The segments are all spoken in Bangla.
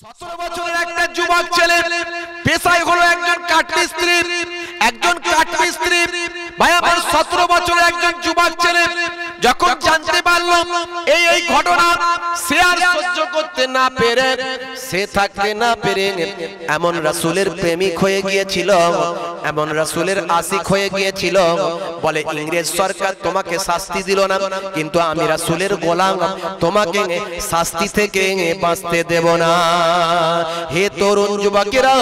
17 বছরের একটা যুবক ছেলে পেশায় হলো একজন কাঠমিস্ত্রি। একজন কাঠমিস্ত্রি ভাই আমার 17 বছরের একজন যুবক ছেলে যখন জানতে পারলো এই ঘটনা, সে আর সহ্য করতে না পেরে, সে থাকতে না পেরে এমন রাসূলের প্রেমিক হয়ে গিয়েছিল, এমন রাসূলের আশিক হয়ে গিয়েছিল। বলে ইংরেজ সরকার তোমাকে শাস্তি দিল না, কিন্তু আমি রাসূলের গোলাম, তোমাকে শাস্তি থেকে বাঁচতে দেব না। হে তরুণ যুবকেরা,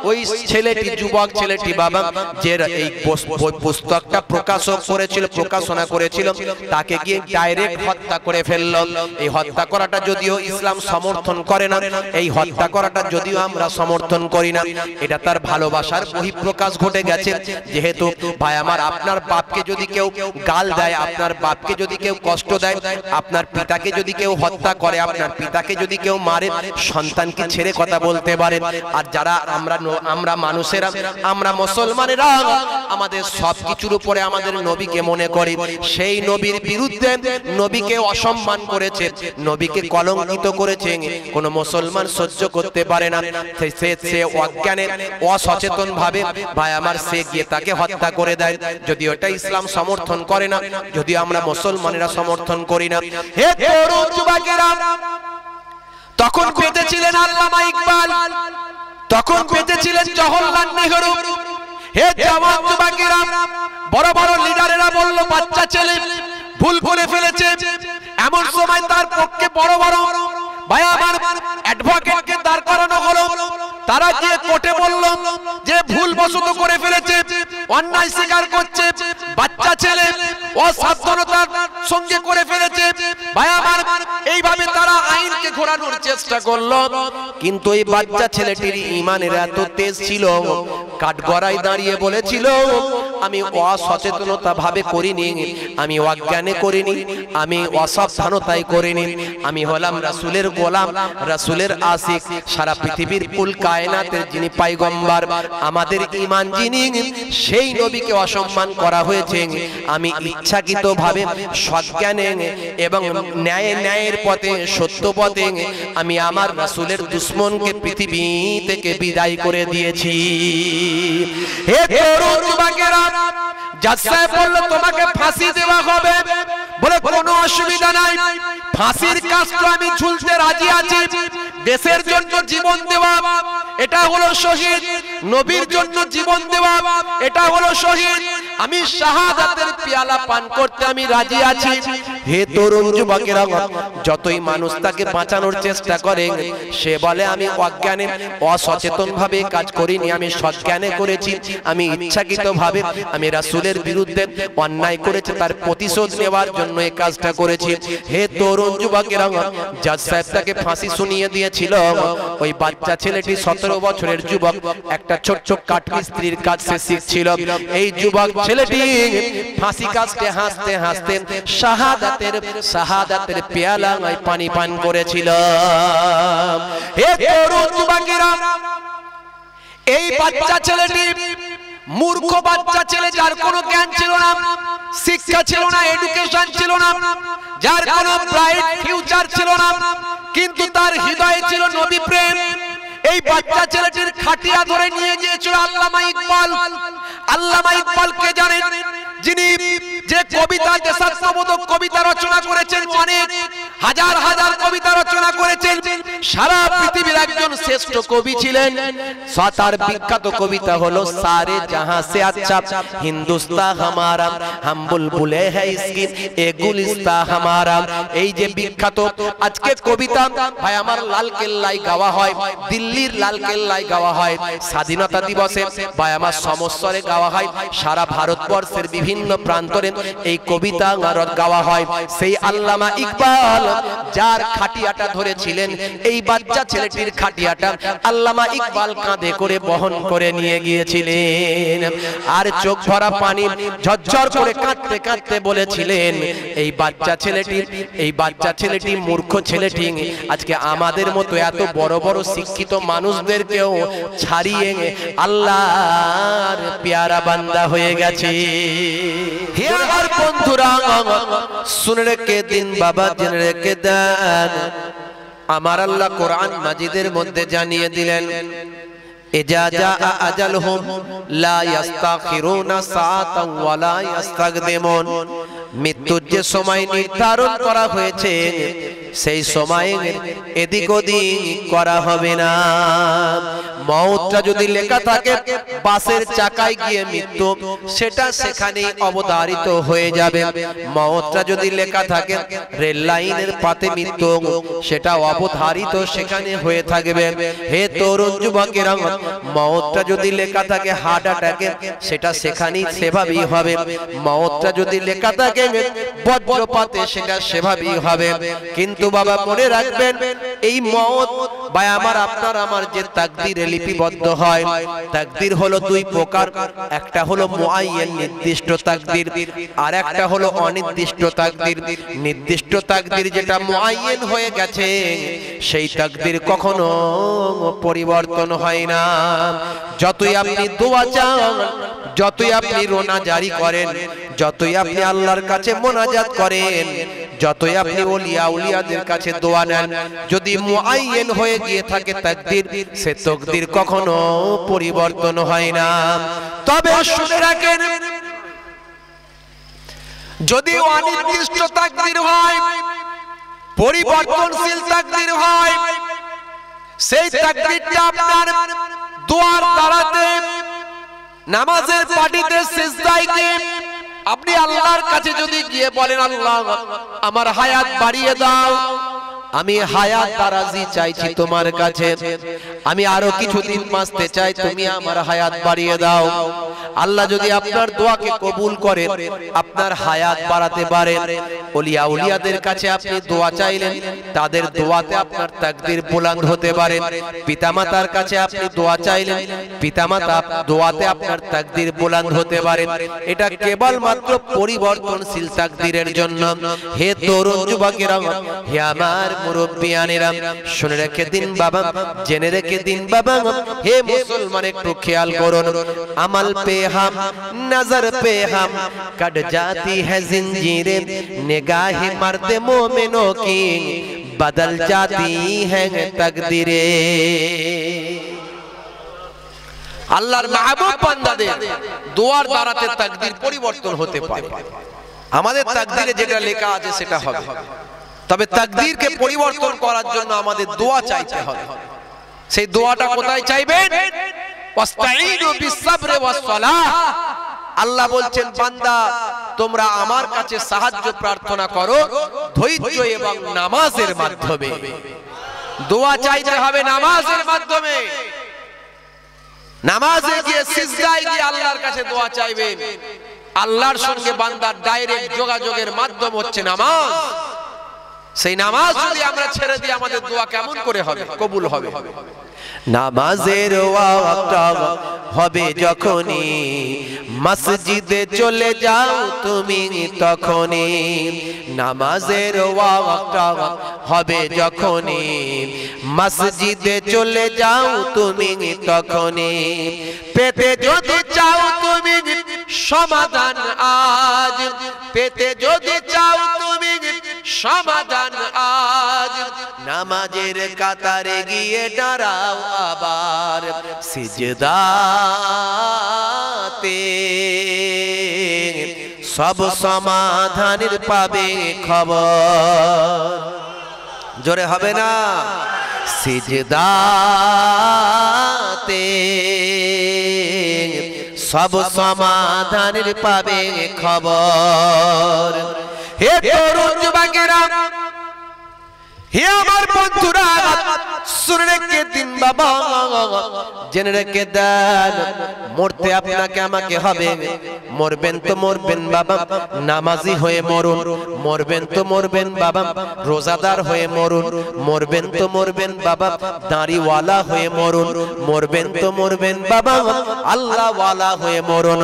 ওই ছেলেটি, যুবক ছেলেটি বাবা যে এই পুস্তকটা প্রকাশনা করেছিল, তাকে গিয়ে ডাইরেক্ট হত্যা করে ফেলল। এই হত্যা করাটা যদিও ইসলাম সমর্থন করে না, এই হত্যা করাটা যদিও আমরা সমর্থন করি না, এটা তার ভালোবাসার বহিঃপ্রকাশ ঘটে গেছে। যেহেতু ভাই আমার, আপনার বাপকে যদি কেউ গাল দেয়, আপনার বাপকে যদি কেউ কষ্ট দেয়, আপনার পিতাকে যদি কেউ হত্যা করে, আপনার পিতাকে যদি কেউ মারে, সন্তানকে ছেড়ে কথা বলতে পারে। আর যারা আমরা মানুষেরা, আমরা মুসলমানেরা আমাদের সবকিছুর উপরে আমাদের নবীকে মনে করি, সেই নবীর বিরুদ্ধে, নবীকে অসম্মান করেছে, নবীকে কলঙ্কিত করেছে, কোন মুসলমান সহ্য করতে পারে না। সে অজ্ঞানে, অসচেতন ভাবে ভাই আমার, সে গিয়ে তাকে হত্যা করে দেয়। যদি ওটা ইসলাম সমর্থন করে না, যদি আমরা মুসলমানেরা সমর্থন করি না। হে তরুণ যুবকেরা, তখন বেঁচে ছিলেন আল্লামা ইকবাল, তখন বেঁচে ছিলেন জওহরলাল নেহরু। হে জওয়ান যুবকেরা, বড় বড় লিডারেরা বলল বাচ্চা ছেলে ভুল করে ফেলেছে। এমন সময় তার পক্ষে বড় বড় ভাই আমার অ্যাডভোকেটকে দাঁড় করানো হলো। তারা গিয়ে কোর্টে বলল যে ভুল বশত করে ফেলেছে, অন্যায় স্বীকার করছে, বাচ্চা ছেলে অসাবধানতার সঙ্গে করে ফেলেছে। ভাই আমার, এইভাবে তারা আইনকে ঘোরানোর চেষ্টা করলো, কিন্তু এই বাচ্চা ছেলেটির ঈমানের এত তেজ ছিল, কাঠগড়ায় দাঁড়িয়ে বলেছিল আমি অসচেতনতা ভাবে করিনি, আমি অজ্ঞানে করিনি, আমি অসাবধানতায় করিনি, আমি হলাম রাসূলের গোলাম, রাসূলের আশিক। সারা পৃথিবীর কুল কায়নাতের যিনি পয়গম্বর, আমাদের ঈমান যিনি, সেই নবীকে অসম্মান করা হয়েছে। আমি ইচ্ছাকৃতভাবে সজ্ঞানে এবং ন্যায়ের পথে, সত্য পথে আমি আমার রাসূলের দুশমনকে পৃথিবী থেকে বিদায় করে দিয়েছি। হে তরুণ যুবকেরা, জাজ সাহেব বলল তোমাকে ফাঁসি দেওয়া হবে। বলে কোনো অসুবিধা নাই, ফাঁসির কাজটা আমি ঝুলতে রাজি আছি। দেশের জন্য জীবন দেওয়া এটা হলো শহীদ, নবীর জন্য জীবন দেওয়া এটা হলো শহীদ। আমি শাহাদাতের পেয়ালা পান করতে আমি রাজি আছি। হে তরুণ যুবকেরা, যতই মানুষ তাকে বাঁচানোর চেষ্টা করে, সে বলে আমি অজ্ঞানে, অসচেতন ভাবে কাজ করিনি, আমি সজ্ঞানে করেছি, আমি ইচ্ছাকৃতভাবে আমি রাসূলের বিরুদ্ধে অন্যায় করেছে, তার প্রতিশোধ নেওয়ার জন্য এই কাজটা করেছি। হে তরুণ যুবকেরা, জাজ সাহেব তাকে ফাঁসি শুনিয়ে দিয়েছিল। ওই বাচ্চা ছেলেটি 17 বছরের যুবক, একটা ছোট্ট কাঠমিস্ত্রির কাজ সে শিখছিল। এই যুবক ছেলেটি ফাঁসি কাজতে হাসতে হাসতে শাহাদাতের পেয়ালায় পানি পান করেছিল। হে তরুণ যুবকেরা, এই বাচ্চা ছেলেটি মূর্খ বাচ্চা ছেলে, যার কোনো জ্ঞান ছিল না, শিক্ষা ছিল না, এডুকেশন ছিল না, যার কোনো ব্রাইট ফিউচার ছিল না, কিন্তু তার হৃদয়ে ছিল নবী প্রেম। এই বাচ্চা ছেলেটির খাটিয়া ধরে নিয়ে গিয়েছিল আল্লামা ইকবাল। আল্লামা ইকবাল কে জানেন? যিনি যে কবিতা, দেশাত্মবোধক কবিতা রচনা করেছেন, অনেক হাজার হাজার কবিতা রচনা করেছেন, সারা পৃথিবীর একজন শ্রেষ্ঠ কবি ছিলেন। তার বিখ্যাত কবিতা হলো সারে জাহাঁ সে আচ্ছা হিন্দুস্তান হামারা, হাম বুলবুলে হ্যায় ইসকি এ গুলিস্তান হামারা। এই যে বিখ্যাত আজকে কবিতা ভাই আমার লালকেল্লায় গাওয়া হয়, দিল্লির লালকেল্লায় গাওয়া হয়, স্বাধীনতা দিবসে ভাই আমার সমস্বরে গাওয়া হয়, সারা ভারতবর্ষের বিভিন্ন প্রান্তরে এই কবিতা গাওয়া হয়। সেই আল্লামা ইকবাল যার খাটিয়াটা ধরেছিলেন, এই বাচ্চা ছেলেটির খাটিয়াটা আল্লামা ইকবাল কাঁধে করে বহন করে নিয়ে গিয়েছিলেন। আর চোখ ভরা পানি ঝরঝর করে কাঁদতে কাঁদতে বলেছিলেন, এই বাচ্চা ছেলেটি মূর্খ ছেলেটি আজকে আমাদের মতো এত বড় বড় শিক্ষিত মানুষদেরকেও ছাড়িয়ে আল্লাহর পেয়ারা বান্দা হয়ে গেছে। হে আমার বন্ধুরা, শুনে রেখে দিন বাবা, জেনে রেখে দেন, আমার আল্লাহ কোরআন মাজিদের মধ্যে জানিয়ে দিলেন ইজা জাআ আজালহুম লা ইস্তাখিরুনা সাআতান ওয়া লা ইস্তাকদিমুন। মৃত্যুর যে সময় নির্ধারণ করা হয়েছে সেই সময়ে এদিক ওদিক করা হবে না। মওতটা যদি লেখা থাকে বাসের চাকায় গিয়ে মৃত্যু, সেটা সেখানেই অবধারিত হয়ে যাবে। মওতটা যদি লেখা থাকে রেল লাইনের পাতে মৃত্যু, সেটা অবধারিত সেখানে হয়ে থাকবে। হে তরুণ যুবকেরা, মওতটা যদি লেখা থাকে হার্ট অ্যাটাকে, সেটা সেখানেই সেভাবেই হবে। মওতটা যদি লেখা থাকে বজ্রপাতে, সেটা সেভাবেই হবে। কিন্তু বাবা মনে রাখবেন, এই মওত বা আমার আপনার আমার যে তাকদীরে লিপিবদ্ধ হয়, তাকদীর হলো দুই প্রকার। একটা হলো মুআয়্যান নির্দিষ্ট তাকদীর, আর একটা হলো অনির্দিষ্ট তাকদীর। নির্দিষ্ট তাকদীর যেটা মুআয়্যান হয়ে গেছে, সেই তাকদীর কখনো পরিবর্তন হয় না। যতই আপনি দোয়া চান, যতই আপনি রোনা জারি করেন, যতই আপনি আল্লাহর কাছে মোনাজাত করেন, যতই আপনি ওলিয়া উলিয়াদের কাছে দোয়া নেন, যদি মুআয়্যান হয়ে গিয়ে থাকে তাকদীর, সে তাকদীর কখনো পরিবর্তন হয় না। তবে শুনে রাখেন, যদি অনির্দিষ্ট তাকদীর হয়, পরিবর্তনশীল তাকদীর হয়, সেই তাকদীরটা আপনার দোয়ার দ্বারাতে, নামাজের পাটিতে, সিজদায় গিয়ে আপনি আল্লাহর কাছে যদি গিয়ে বলেন, আল্লাহ আমার হায়াত বাড়িয়ে দাও, আমি হায়াত দারাজি চাইছি তোমার কাছে, আমি আরো কিছুদিন বাঁচতে চাই, তুমি আমার হায়াত বাড়িয়ে দাও। আল্লাহ যদি আপনার দোয়াকে কবুল করেন, আপনার হায়াত বাড়াতে পারেন। ওলিয়া উলিয়াদের কাছে আপনি দোয়া চাইলেন, তাদের দোয়াতে আপনার তাকদীর বুলন্দ হতে পারে। পিতামাতার কাছে আপনি দোয়া চাইলেন, পিতামাতা দোয়াতে আপনার তাকদীর বুলন্দ হতে পারে। এটা কেবলমাত্র পরিবর্তনশীল তাকদীরের জন্য। হে তরুণ যুবকেরা, হে আমার মুরব্বিয়ানেরা, শুনে রেখে দিন বাবা, জেনে রেখে দিন বাবা। হে মুসলমান, একটু খেয়াল করুন। আমাল पे हम, नजर पे हम, कट जाती है जिंजीरें, निगाहे मर्द मोमिनों की बदल जाती है तकदीरें। আল্লাহর মাহবুব বান্দাদের দোয়ার দ্বারাতে তাকদীর পরিবর্তন হতে পারে। আমাদের তাকদীরে যেটা লেখা আছে সেটা হবে, তবে তাকদীরকে পরিবর্তন করার জন্য আমাদের দোয়া চাইতে হবে। সেই দোয়াটা কোথায় চাইবেন? ওয়াস্তাঈনু বিসসাবরি ওয়াসসালাহ। আল্লাহ বলছেন, বান্দা তোমরা আমার কাছে সাহায্য প্রার্থনা করো ধৈর্য এবং নামাজের মাধ্যমে। দোয়া চাইতে হবে নামাজের মাধ্যমে। নামাজে গিয়ে সিজদায় গিয়ে আল্লাহর কাছে দোয়া চাইবেন। আল্লাহর সঙ্গে বান্দার ডাইরেক্ট যোগাযোগের মাধ্যম হচ্ছে নামাজ। সেই নামাজ যদি আমরা ছেড়ে দিই, আমাদের দোয়া কেমন করে হবে, কবুল হবে? নামাজের ওয়াক্ত হবে যখনই, মসজিদে চলে যাও তুমি তখনই। নামাজের ওয়াক্ত হবে যখনই, মসজিদে চলে যাও তুমি তখনই। পেতে যদি চাও তুমি সমাধান আজ, পেতে যদি চাও তুমি সমাধান আজ, নামাজের কাতারে গিয়ে দাঁড়াও আবার সিজদাতে, সব সমাধানের পাবে খবর। জোরে হবে না? সিজদাতে সব সমাধানের পাবে খবর। হে তরুণ যুবকেরা, হে আমার বন্ধুরা, শুনে রেখে দিন বাবা, জেনে রেখে দেন, মরতে আপনাকে আমাকে হবে। মরবেন তো মরবেন বাবা নামাজি হয়ে মরুন, মরবেন তো মরবেন বাবা রোজাদার হয়ে মরুন, মরবেন তো মরবেন বাবা দাড়িওয়ালা হয়ে মরুন, মরবেন তো মরবেন বাবা আল্লাহওয়ালা হয়ে মরুন,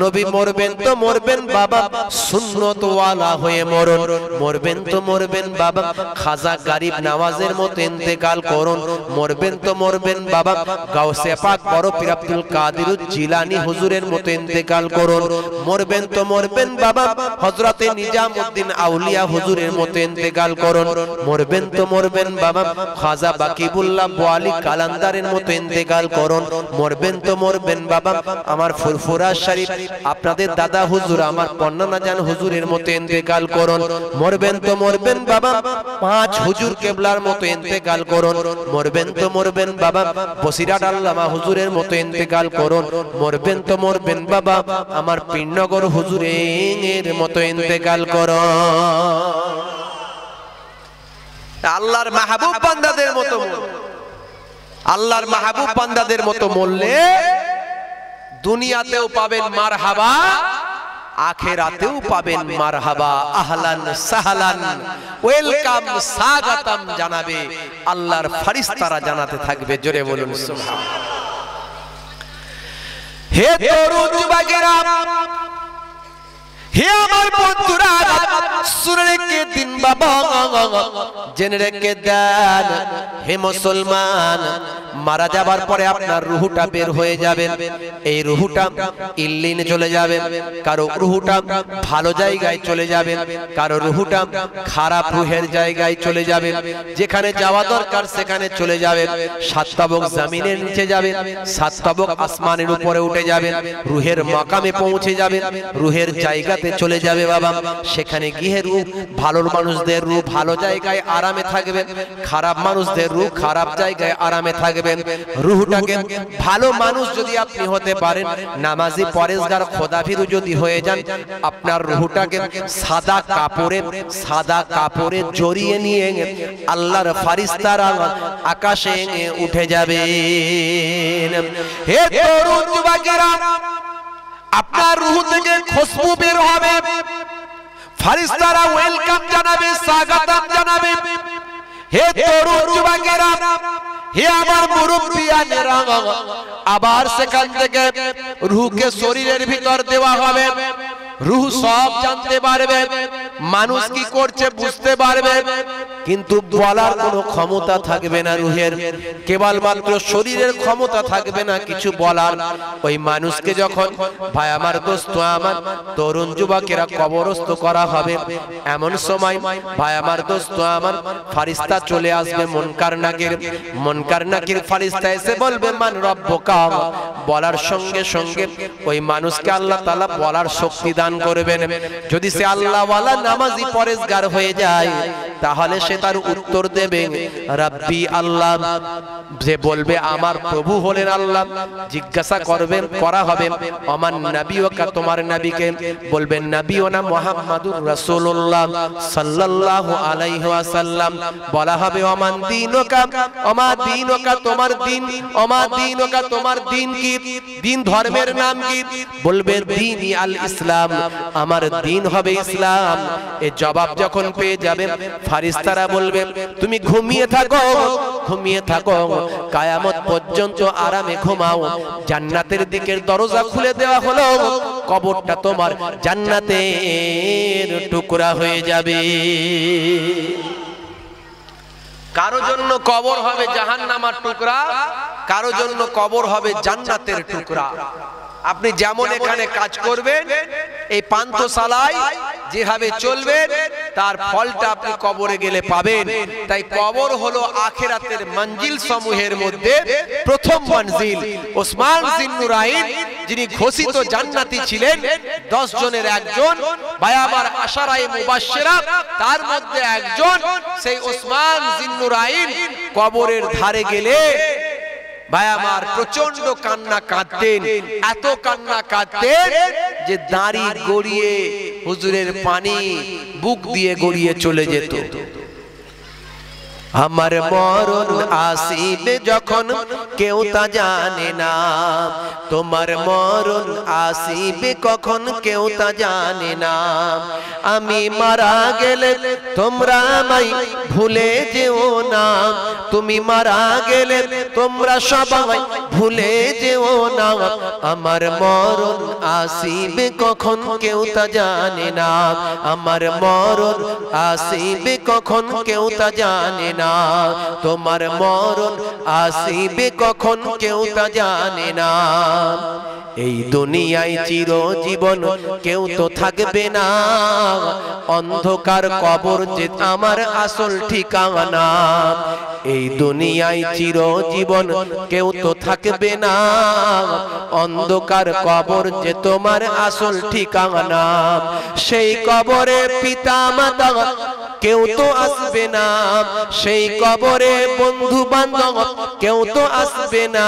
নবী মরবেন তো মরবেন বাবা সুন্নতওয়ালা হয়ে মরুন, মরবেন তো মরবেন বাবা খাজা গরিব নওয়াজের মতো ইন্তেকাল করুন, মরবেন তো মরবেন বাবা বাবা গাউসে পাক বড় পীর আব্দুল কাদের জিলানী হুজুরের মতো ইন্তেকাল করুন। মরবেন তো মরবেন বাবা হযরতে নিজামউদ্দিন আউলিয়া হুজুরের মতো ইন্তেকাল করুন। মরবেন তো মরবেন বাবা খাজা বাকিবুল্লাহ বোয়ালি কালান্দারের মতো ইন্তেকাল করুন। মরবেন তো মরবেন বাবা আমার ফুরফুরা শরীফ আপনাদের দাদা হুজুর আমার পন্নানা জান হুজুরের মতো ইন্তেকাল করুন। মরবেন তো মরবেন বাবা পাঁচ হুজুর কেবলার মতো ইন্তেকাল করুন। মরবেন তো মরবেন বাবা বসিরাট আল্লামা হুজুরের মতো ইন্তেকাল করুন। মরবেন তো মরবেন বাবা আমার পীরনগর হুজুরের মতো ইন্তেকাল করুন। আল্লাহর মাহবুব বান্দাদের মতো আল্লাহর মাহবুব বান্দাদের মতো মরলে দুনিয়াতেও পাবেন মারহাবা আখিরাতেও পাবেন মারহাবা আহলান সাহলান ওয়েলকাম স্বাগতম জানাবে আল্লাহর ফেরেশতারা জানাতে থাকবে। জোরে বলুন সুবহানাল্লাহ। হে তরুণ যুবকেরা হে আমার বন্ধুরা শুনে রেখে দিন বাবা জেনে রেখে দেন হে মুসলমান মারা যাবার পরে আপনার রূহটা বের হয়ে যাবে। এই রূহটা ইল্লিনে চলে যাবে, কারো রূহটা ভালো জায়গায় চলে যাবে, কারো রূহটা খারাপ রূহের জায়গায় চলে যাবে। যেখানে যাওয়া দরকার সেখানে চলে যাবে। সাত তাবক জমিনের নিচে যাবে, সাত তাবক আসমানের উপরে উঠে যাবে, রূহের মাকামে পৌঁছে যাবে, রূহের জায়গাতে চলে যাবে বাবা। সেখানে গিয়ে রূহ ভালো মানুষদের রূহ ভালো জায়গায় আরামে থাকবে, খারাপ মানুষদের রূহ খারাপ জায়গায় আরামে থাকবে। রূহটাকে ভালো মানুষ যদি আপনি হতে পারেন, নামাজি পরেশগার খোদাভীরু যদি হয়ে যান, আপনার রূহটাকে সাদা কাপড়ে জড়িয়ে নিয়ে আল্লাহর ফেরেশতারা আকাশে উঠে যাবে। হে তরুণ যুবকেরা আপনার রূহ থেকে খুশবু বের হবে, ফেরেশতারা ওয়েলকাম জানাবে, স্বাগতম জানাবে। হে তরুণ যুবকেরা হে আমার মুরব্বিয়ানেরা আবার সেখান থেকে রূহকে শরীরের ভিতর দেওয়া হবে। রূহ সব জানতে পারবে, মানুষ কি করছে বুঝতে পারবে, কিন্তু বলার কোনো ক্ষমতা থাকবে না রূহের, কেবলমাত্র শরীরের ক্ষমতা থাকবে না কিছু বলার। ওই মানুষকে যখন ভাই আমার দোস্ত আমার তরুণ যুবকেরা কবরস্থ করা হবে, এমন সময় ভাই আমার দোস্ত আমার ফেরেশতা চলে আসবে মুনকার নাকির ফেরেশতা এসে বলবে মান রব্বুকা। বলার সঙ্গে সঙ্গে ওই মানুষকে আল্লাহ তাআলা বলার শক্তি দান করবেন। যদি সে আল্লাহ ওয়ালা নামাজি পরেশগার হয়ে যায় তাহলে সে তার উত্তর দেবে রাব্বি আল্লাহ। যে বলবে আমার প্রভু হলেন আল্লাহ। জিজ্ঞাসা করা হবে আমার নবীওকা তোমার নবীকে, বলবেন নবীওনা মুহাম্মাদুর রাসূলুল্লাহ সাল্লাল্লাহু আলাইহি ওয়াসাল্লাম। বলা হবে ওমান দীনুকা, ওমা দীনুকা তোমার দিন, ওমা দীনুকা তোমার দিন কি, দিন ধর্মের নাম কি? বলবে দীনি আল ইসলাম, আমার দিন হবে ইসলাম। এই জবাব যখন পেয়ে যাবে ফেরেশতারা বলবে তুমি ঘুমিয়ে থাকো কিয়ামত পর্যন্ত আরামে ঘুমাও। জান্নাতের দিকের দরজা খুলে দেওয়া হলো, কবরটা তোমার জান্নাতের টুকরা হয়ে যাবে। কারো জন্য কবর হবে জাহান্নামের টুকরা, কারো জন্য কবর হবে জান্নাতের টুকরা। আপনি যেমন এখানে কাজ করবেন, এই পান্থশালায় যেভাবে চলবেন, তার ফলটা আপনি কবরে গেলে পাবেন। তাই কবর হলো আখিরাতের মঞ্জিল সমূহের মধ্যে প্রথম মঞ্জিল। ওসমান জিন্নুরাইন যিনি ঘোষিত জান্নাতি ছিলেন, 10 জনের একজন, ভাই আমার আশারায়ে মুবাশশিরা তার মধ্যে একজন, সেই ওসমান জিন্নুরাইন কবরের ধারে গেলে ভাই আমার প্রচন্ড কান্না কাঁদতেন। এত কান্না কাঁদতেন যে দাড়ি গড়িয়ে হুজুরের পানি বুক দিয়ে গড়িয়ে চলে যেত। আমার মরণ আসিবে যখন কেউ তা জানে না, তোমার মরণ আসিবে কখন কেউ তা জানে না। আমি মারা গেলে তোমরা আমায় ভুলে যেও না, তুমি মারা গেলে তোমরা সবাই ভুলে যেও না। আমার মরণ আসিবে কখন কেউ তা জানে না, আমার মরণ আসিবে কখন কেউ তা জানে না। তোমার মরণ আসিবে কখন কেউ তা জানে না। এই দুনিয়ায় চিরজীবন কেউ তো থাকবে না, অন্ধকার কবর যে আমার আসল ঠিকানা। এই দুনিয়ায় চিরজীবন কেউ তো থাকবে না, অন্ধকার কবর যে তোমার আসল ঠিকানা। সেই কবরে পিতা মাতা কেউ তো আসবে না, সেই কবরে বন্ধু বান্ধব কেউ তো আসবে না।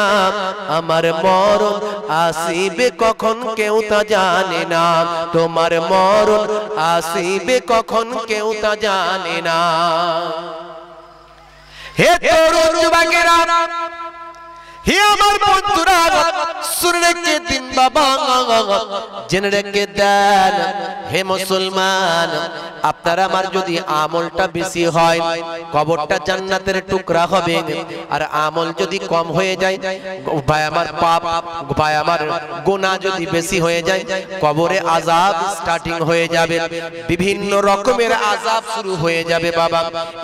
আমার মরণ আসিবে কখন কেউ তা জানে না, তোমার মরণ আসিবে কখন কেউ তা জানে না। হে তরুণ যুবকেরা, হে আমার বন্ধুরা, শুনে রেখে দিন বাবা, জেনে রেখে দেন হে মুসলমান, আপনার আমার যদি আমলটা বেশি হয় কবরটা জান্নাতের টুকরা হবে, আর আমল যদি কম হয়ে যায়, ভাই আমার পাপ, ভাই আমার গুনাহ যদি বেশি হয়ে যায়, কবরে আযাব স্টার্টিং হয়ে যাবে, বিভিন্ন রকমের আযাব শুরু হয়ে যাবে বাবা।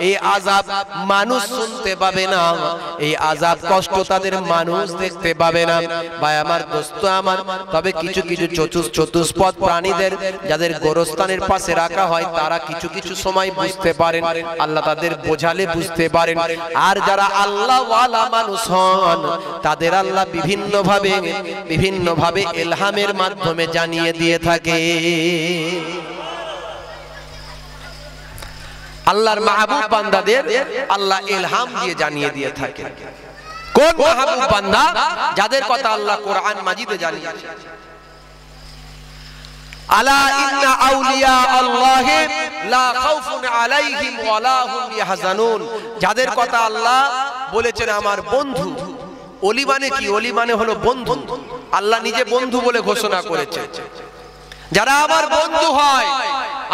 এই আযাব মানুষ শুনতে পাবে না, এই আযাব কষ্ট তাদের মানুষ দেখতে পাবে না। ভাই আমার, দোস্ত আমার, তবে কিছু কিছু চতুষ্পদ প্রাণীদের যাদের গোরস্থানের পাশে রাখা হয় তারা কিছু কিছু সময় বুঝতে পারেন, আল্লাহ তাদের বোঝালে বুঝতে পারেন। আর যারা আল্লাহ ওয়ালা মানুষ হন তাদের আল্লাহ বিভিন্ন ভাবে ইলহামের মাধ্যমে জানিয়ে দিয়ে থাকে। আল্লাহর মাহবুব বান্দাদের আল্লাহ ইলহাম দিয়ে জানিয়ে দিয়ে থাকে। কোন মাহবুব বান্দা? যাদের কথা আল্লাহ কোরআন মাজিদে জানিয়েছে, আলা ইন্না আউলিয়া আল্লাহি লা খাউফুন আলাইহিম ওয়া লা হুম ইয়াহজানুন। যাদের কথা আল্লাহ বলেছেন আমার বন্ধু। ওলি মানে কি? ওলি মানে হলো বন্ধু। আল্লাহ নিজে বন্ধু বলে ঘোষণা করেছে। যারা আমার বন্ধু হয়,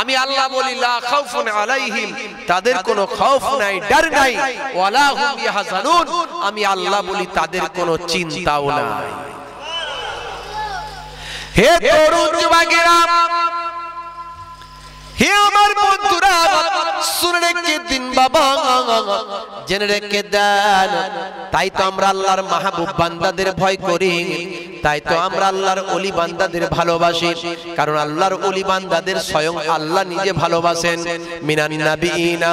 আমি আল্লাহ বলি লা খাউফুন আলাইহিম, তাদের কোনো খৌফ নাই, ডর নাই, ওয়া লা হুম ইয়াহজানুন, আমি আল্লাহ বলি তাদের কোনো চিন্তাও নাই। হে তরুণ যুবকেরা, হে আমার বন্ধুরা, শুনে রেখে দিন বাবা, জেনে রেখে দেন। তাই তো আমরা আল্লাহর মাহবুব বান্দাদের ভয় করি, তাই তো আমরা আল্লাহর ওলি বান্দাদের ভালোবাসি, কারণ আল্লাহর ওলি বান্দাদের স্বয়ং আল্লাহ নিজে ভালোবাসেন। মিনান নাবিয়িনা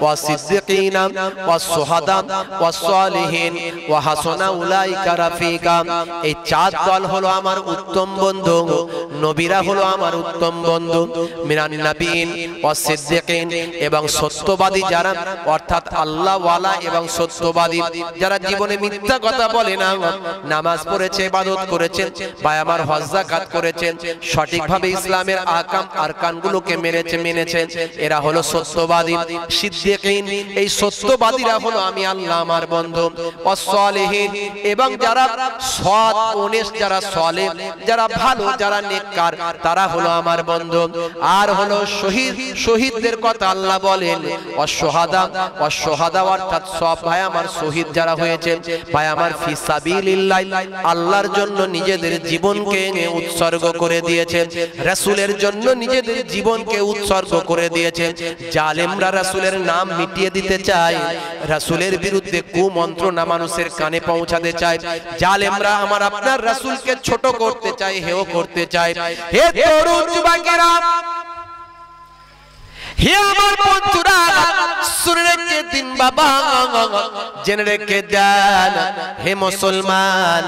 ওয়াস সিদ্দিকিনা ওয়াস শুহাদা ওয়াস সালিহিন ওয়া হাসানা উলাইকা রাফিকা। এই চার দল হলো আমার উত্তম বন্ধু, নবীরা হলো আমার উত্তম বন্ধু। মিনান নাবিয়িন ওয়াস সিদ্দিকিন, এবং সত্যবাদী যারা, অর্থাৎ আল্লাহ ওয়ালা এবং সত্যবাদী যারা জীবনে মিথ্যা কথা বলে না, নামাজ পড়েছে, ইবাদত করেছেন, ভাই আমার হজ যাকাত করেছেন, সঠিকভাবে ইসলামের আহকাম আরকানগুলোকে মেনেছেন, এরা হলো সত্যবাদী সিদ্দিকিন। এই সত্যবাদীরা হলো আমি আল্লাহ আমার বন্ধু। ওয়াসসালিহিন, এবং যারা সৎ ওনেস্ট, যারা সালেহ, যারা ভালো, যারা নেককার, তারা হলো আমার বন্ধু। আর হলো শহীদদের কথা আল্লাহ বলেন ওয়াসশুহাদা, অর্থাৎ সব ভাই আমার শহীদ যারা হয়েছে, ভাই আমার ফি সাবিলিল্লাহ, আল্লাহর জন্য নিজেদের জীবনকে উৎসর্গ করে দিয়েছে, রাসূলের জন্য নিজেদের জীবনকে উৎসর্গ করে দিয়েছে। জালেমরা রাসূলের নাম মিটিয়ে দিতে চায়, রাসূলের বিরুদ্ধে কুমন্ত্রণা মানুষের কানে পৌঁছাতে চায়, জালেমরা আমার আপনার রাসূলকে ছোট করতে চায়, হেয় করতে চায়। হে তরুণ যুবকেরা, হে আমার বন্ধুরা, শুনে রেখে দিন বাবা, জেনে রেখে দেন হে মুসলমান,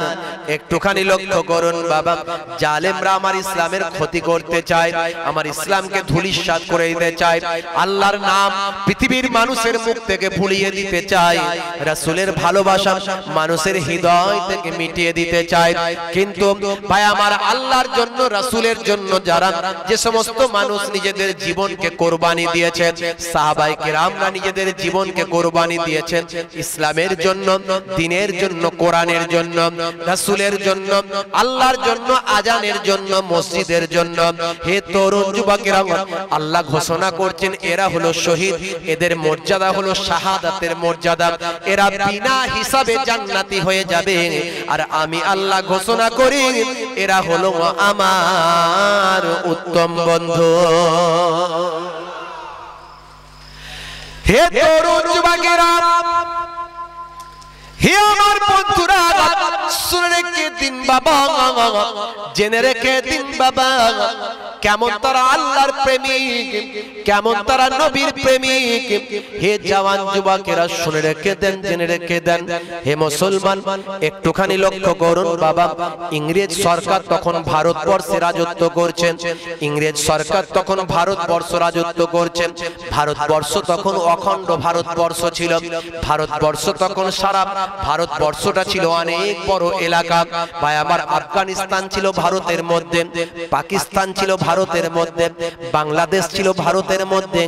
একটুখানি লক্ষ্য করুন বাবা। জালেমরা আমার ইসলামের ক্ষতি করতে চায়, আমার ইসলামকে ধূলিসাৎ করে দিতে চায়, আল্লাহর নাম পৃথিবীর মানুষের মুখ থেকে ভুলিয়ে দিতে চায়, রাসূলের ভালোবাসা মানুষের হৃদয় থেকে মিটিয়ে দিতে চায়। কিন্তু ভাই আমার আল্লাহর জন্য, রাসূলের জন্য যারা, যে সমস্ত মানুষ নিজেদের জীবনকে কোরবানি দিয়েছেন, সাহাবায়ে কেরামরা নিজেদের জীবনকে কোরবানি দিয়েছেন ইসলামের জন্য, দ্বীনের জন্য, কোরআনের জন্য, রাসূলের জন্য, আল্লাহর জন্য, আজানের জন্য, মসজিদের জন্য। হে তরুণ যুবকেরা, আল্লাহ ঘোষণা করছেন এরা হলো শহীদ, এদের মর্যাদা হলো শাহাদাতের মর্যাদা, এরা বিনা হিসাবে জান্নাতি হয়ে যাবে। আর আমি আল্লাহ ঘোষণা করি এরা হলো আমার উত্তম বন্ধু। হে তরুণ যুবকেরা, হে আমার বন্ধুরা, রেখে দিন বাবা, জেনে রেখে দিন বাবা, কেমন তারা আল্লাহর প্রেমিক, কেমন তারা নবীর প্রেমিক। হে জওয়ান যুবকেরা শুনে রেখে দেন, জেনে রেখে দেন। হে মুসলমান একটুখানি লক্ষ্য করুন বাবা, ইংরেজ সরকার তখন ভারতবর্ষে রাজত্ব করছেন, ইংরেজ সরকার তখন ভারতবর্ষ রাজত্ব করছেন। ভারতবর্ষ তখন অখণ্ড ভারতবর্ষ ছিল। ভারতবর্ষ তখন সারা ভারতবর্ষটা ছিল অনেক বড় এলাকা। ভাই আমার, আফগানিস্তান ছিল ভারতের মধ্যে, পাকিস্তান ছিল ভারতের মধ্যে, বাংলাদেশ ছিল ভারতের মধ্যে,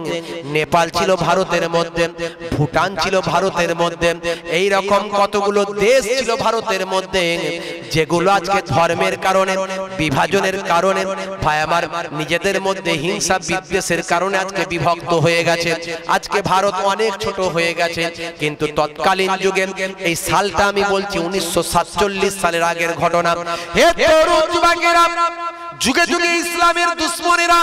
নেপাল ছিল ভারতের মধ্যে, ভুটান ছিল ভারতের মধ্যে। এই রকম কতগুলো দেশ ছিল ভারতের মধ্যে, যেগুলো আজকে ধর্মের কারণে, বিভাজনের কারণে, ভাই আমার নিজেদের মধ্যে হিংসা বিদ্বেষের কারণে আজকে বিভক্ত হয়ে গেছে। আজকে ভারত অনেক ছোট হয়ে গেছে। কিন্তু তৎকালীন যুগে, এই সালটা আমি বলছি 1947 সালের আগের ঘটনা। হে তরুণ যুবকেরা, যুগে যুগে ইসলামের দুশমনেরা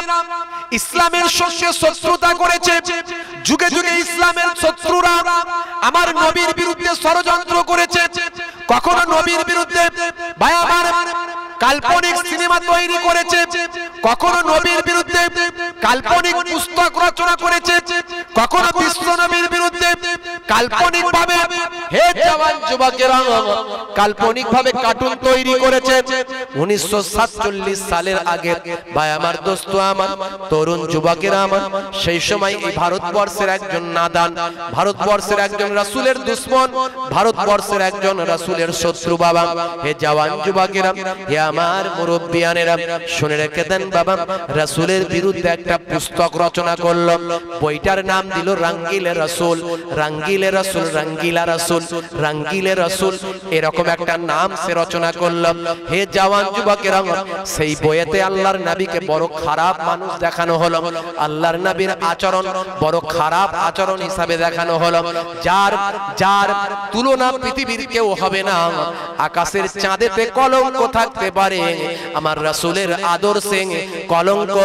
ইসলামের সঙ্গে শত্রুতা করেছে। যুগে যুগে ইসলামের শত্রুরা আমার নবীর বিরুদ্ধে ষড়যন্ত্র করেছে। কখনো নবীর বিরুদ্ধে ভাই আমার কাল্পনিক সিনেমা তৈরি করেছে, কখনো নবীর বিরুদ্ধে কাল্পনিক পুস্তক রচনা করেছে, কখনো বিশ্ব নবীর বিরুদ্ধে কাল্পনিক ভাবে, হে জওয়ান যুবকেরা, কাল্পনিক ভাবে কার্টুন তৈরি করেছে। 1947 সালের আগে ভাই আমার, দোস্ত আমার, তরুণ যুবকেরা আমার, সেই সময় এই ভারতবর্ষের একজন নাদান, ভারতবর্ষের একজন রাসূলের দুশমন, ভারতবর্ষের একজন রাসূলের শত্রু বাবা। হে জওয়ান যুবকেরা, হে আমার মুরব্বিয়ানেরা, শুনে রেখে দেন বাবা, রাসূলের বিরুদ্ধে একটা পুস্তক রচনা করলো। বইটার নাম দিল রাঙ্গিলে রাসূল, রাঙ্গিলে রাসূল, রাঙ্গিলা রাসূল, রাঙ্গিলে রাসূল, এরকম একটা নাম সে রচনা করলো। হে জওয়ান যুবকেরা, সেই বইয়েতে আল্লাহর নবীকে বড় খারাপ মানুষ দেখানো হলো, আল্লাহর নবীর আচরণ বড় খারাপ আচরণ হিসাবে দেখানো হলো। যার যার তুলনা পৃথিবীর কেউ হবে না। আকাশের চাঁদেতে কলঙ্ক থাকতে পারে, আমার রাসূলের আদর্শে কলঙ্ক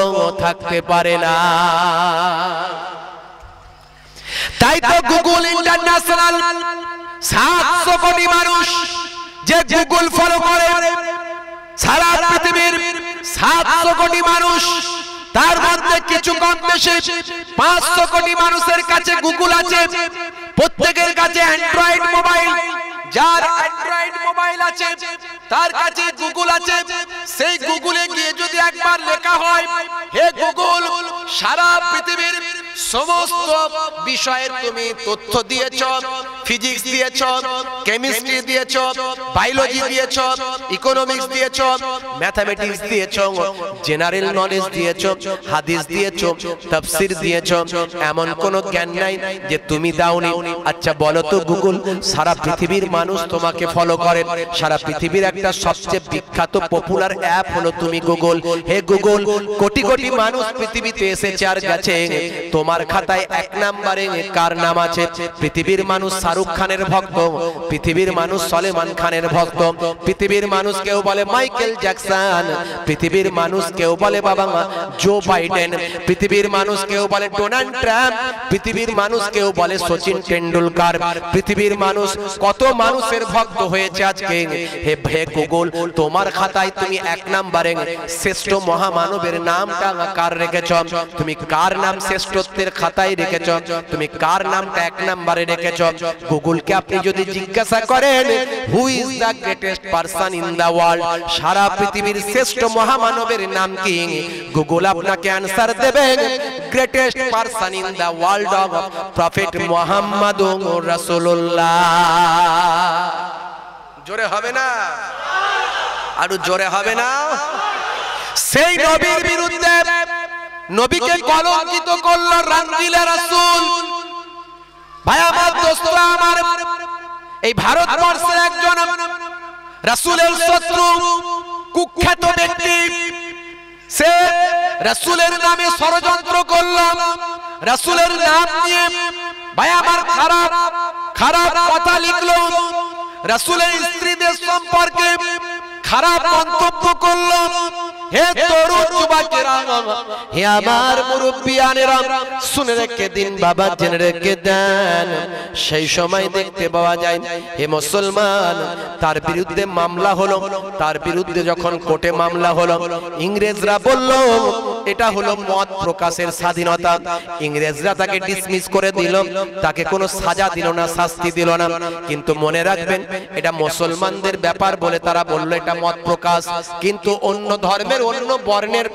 থাকতে পারে না। তাই তো গুগল ইন্টারন্যাশনাল 700 কোটি মানুষ যে গুগল ফলো করে, সারা পৃথিবীর 700 কোটি মানুষ, তার মধ্যে কিছু কম বেশি 500 কোটি মানুষের কাছে গুগল আছে। প্রত্যেকের কাছে অ্যান্ড্রয়েড মোবাইল, যার অ্যান্ড্রয়েড মোবাইল আছে তার কাছে গুগল আছে। সেই গুগলে গিয়ে যদি একবার লেখা হয়, হে গুগল, সারা পৃথিবীর সমস্ত বিষয়ের তুমি তথ্য দিয়েছ, ফিজিক্স দিয়েছ, কেমিস্ট্রি দিয়েছ, বায়োলজি দিয়েছ, ইকোনমিক্স দিয়েছ, ম্যাথমেটিক্স দিয়েছ, জেনারেল নলেজ দিয়েছ, হাদিস দিয়েছ, তাফসীর দিয়েছ, এমন কোনো জ্ঞান নাই যে তুমি দাওনি। আচ্ছা বলো তো গুগল, সারা পৃথিবীর মানুষ তোমাকে ফলো করে, সারা পৃথিবীর একটা সবচেয়ে বিখ্যাত পপুলার অ্যাপ হলো তুমি Google. Hey Google, crore crore মানুষ পৃথিবীতে এসেছে আর গেছে, তোমার খাতায় 1 নম্বরে কার নাম আছে? পৃথিবীর মানুষ শাহরুখ খানের ভক্ত, পৃথিবীর মানুষ সলমান খানের ভক্ত, পৃথিবীর মানুষ কেউ বলে মাইকেল জ্যাকসন, পৃথিবীর মানুষ কেউ বলে বাবা জো বাইডেন, পৃথিবীর মানুষ কেউ বলে ডোনাল্ড ট্রাম্প, পৃথিবীর মানুষ কেউ বলে সচিন টেন্ডুলকার, পৃথিবীর মানুষ কত মানুষের ভক্ত হয়েছে আজকে। হে গুগল, তোমার খাতায় তুমি 1 নম্বরে শ্রেষ্ঠ মহামানবের নামটা কার রেখেছ? তুমি কার নাম শ্রেষ্ঠত্বের খাতায় রেখেছ? তুমি কার নামটা 1 নম্বরে রেখেছ? গুগলকে আপনি যদি জিজ্ঞাসা করেন who is the greatest person in the world, সারা পৃথিবীর শ্রেষ্ঠ মহামানবের নাম কি? গুগল আপনাকে অ্যানসার দেবে greatest person in the world of prophet মুহাম্মাদুর রাসূলুল্লাহ। জোরে হবে না? আরো জোরে হবে না? সেই নবীর বিরুদ্ধে, নবীকে কলঙ্কিত করলো রাঙ্গিলা রাসূল। ভাই আমার, দোস্তরা আমার, এই ভারতবর্ষের একজন রাসূলের শত্রু, কুখ্যাত ব্যক্তি, সে রাসূলের নামে ষড়যন্ত্র করলো, রাসূলের নাম নিয়ে ভাই আমার খারাপ খারাপ কথা লিখলো, রাসূলের স্ত্রীদের সম্পর্কে খারাপ মন্তব্য করলো, হে তরুণ যুবকেরা, হে আমার মুরব্বিয়ানেরা, শুনে রেখে দিন বাবা, জেনে রেখে দেন। সেই সময় দেখতে পাওয়া যায় হে মুসলমান, তার বিরুদ্ধে মামলা হলো। তার বিরুদ্ধে যখন কোর্টে মামলা হলো, ইংরেজরা বলল এটা হলো মত প্রকাশের স্বাধীনতা। ইংরেজরা তাকে ডিসমিস করে দিল, তাকে কোনো সাজা দিল না, শাস্তি দিল না। কিন্তু মনে রাখবেন, এটা মুসলমানদের ব্যাপার বলে তারা বলল এটা মত প্রকাশ। কিন্তু অন্য ধর্মের, অন্য বর্ণের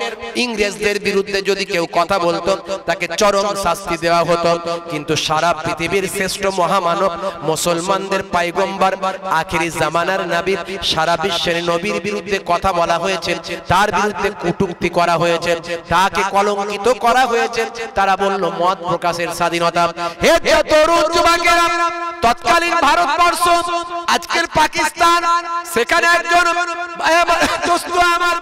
ইংরেজদের বিরুদ্ধে যদি কেউ কথা বলতো, তাকে চরম শাস্তি দেওয়া হতো। কিন্তু সারা পৃথিবীর শ্রেষ্ঠ মহামানব, মুসলমানদের পয়গম্বর, আখিরি জামানার নবী, সারা বিশ্বের নবীর বিরুদ্ধে কথা বলা হয়েছে, তার বিরুদ্ধে কটূক্তি করা হয়েছে, তাকে কলঙ্কিত করা হয়েছে। তারা বলল মত প্রকাশের স্বাধীনতা। হে তরুণ যুবকেরা, তৎকালীন ভারতবর্ষ, আজকের পাকিস্তান, সেখানে একজন দোস্ত আমার